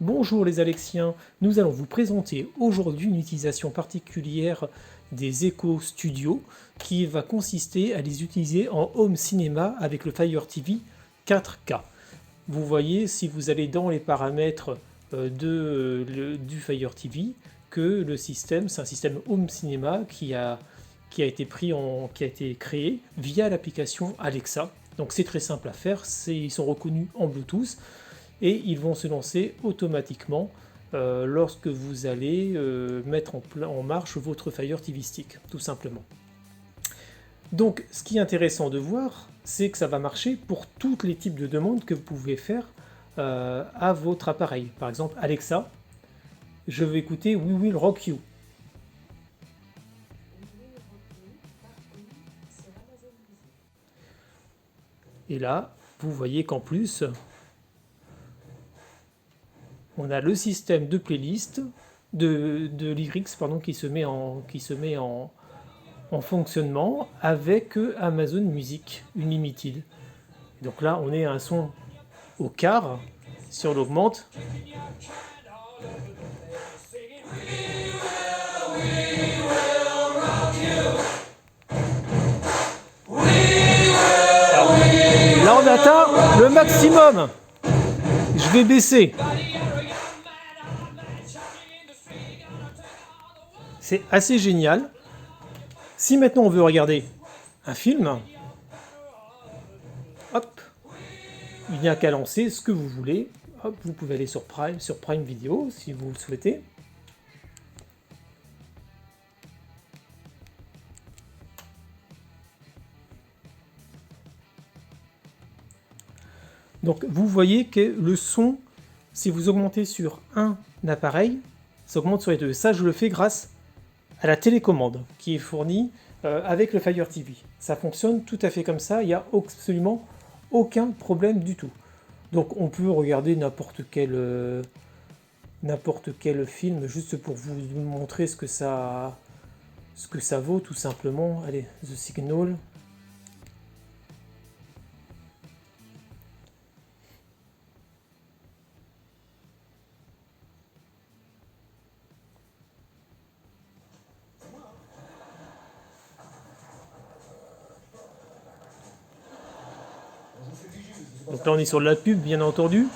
Bonjour les Alexiens, nous allons vous présenter aujourd'hui une utilisation particulière des Echo Studio qui va consister à les utiliser en home cinéma avec le Fire TV 4K. Vous voyez, si vous allez dans les paramètres du Fire TV, que le système, c'est un système home cinéma qui a été créé via l'application Alexa. Donc c'est très simple à faire, ils sont reconnus en Bluetooth et ils vont se lancer automatiquement lorsque vous allez mettre en marche votre Fire TV Stick, tout simplement. Donc ce qui est intéressant de voir, c'est que ça va marcher pour tous les types de demandes que vous pouvez faire à votre appareil. Par exemple, Alexa, je vais écouter We Will Rock You. Et là, vous voyez qu'en plus, on a le système de playlist de lyrics qui se met en fonctionnement avec Amazon Music Unlimited. Donc là, on est à un son au quart. Si on l'augmente, là on atteint le maximum. Je vais baisser. C'est assez génial. Si maintenant on veut regarder un film, hop, il n'y a qu'à lancer ce que vous voulez. Hop, vous pouvez aller sur Prime Video si vous le souhaitez. Donc vous voyez que le son, si vous augmentez sur un appareil, ça augmente sur les deux. Ça, je le fais grâce à la télécommande qui est fournie avec le Fire TV. Ça fonctionne tout à fait comme ça, il n'y a absolument aucun problème du tout. Donc on peut regarder n'importe quel film juste pour vous montrer ce que ça vaut tout simplement. Allez, The Signal. Donc là on est sur de la pub bien entendu,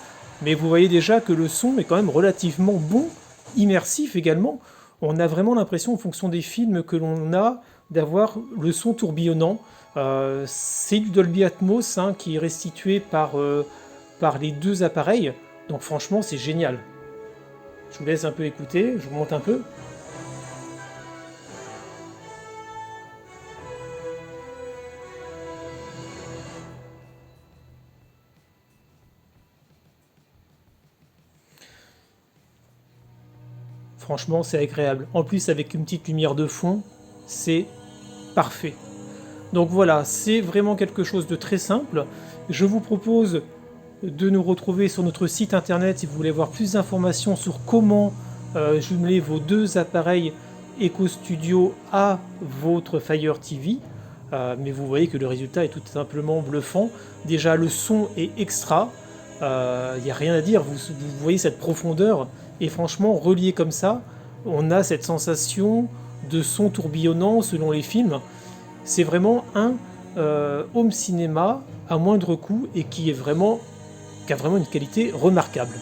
mais vous voyez déjà que le son est quand même relativement bon, immersif également. On a vraiment l'impression en fonction des films que l'on a d'avoir le son tourbillonnant. C'est du Dolby Atmos qui est restitué par les deux appareils, donc franchement c'est génial. Je vous laisse un peu écouter, je vous monte un peu. Franchement, c'est agréable. En plus, avec une petite lumière de fond, c'est parfait. Donc voilà, c'est vraiment quelque chose de très simple. Je vous propose de nous retrouver sur notre site internet si vous voulez voir plus d'informations sur comment jumeler vos deux appareils Echo Studio à votre Fire TV. Mais vous voyez que le résultat est tout simplement bluffant. Déjà, le son est extra. Il n'y a rien à dire. Vous voyez cette profondeur. Et franchement, relié comme ça, on a cette sensation de son tourbillonnant selon les films. C'est vraiment un home cinéma à moindre coût et qui a vraiment une qualité remarquable.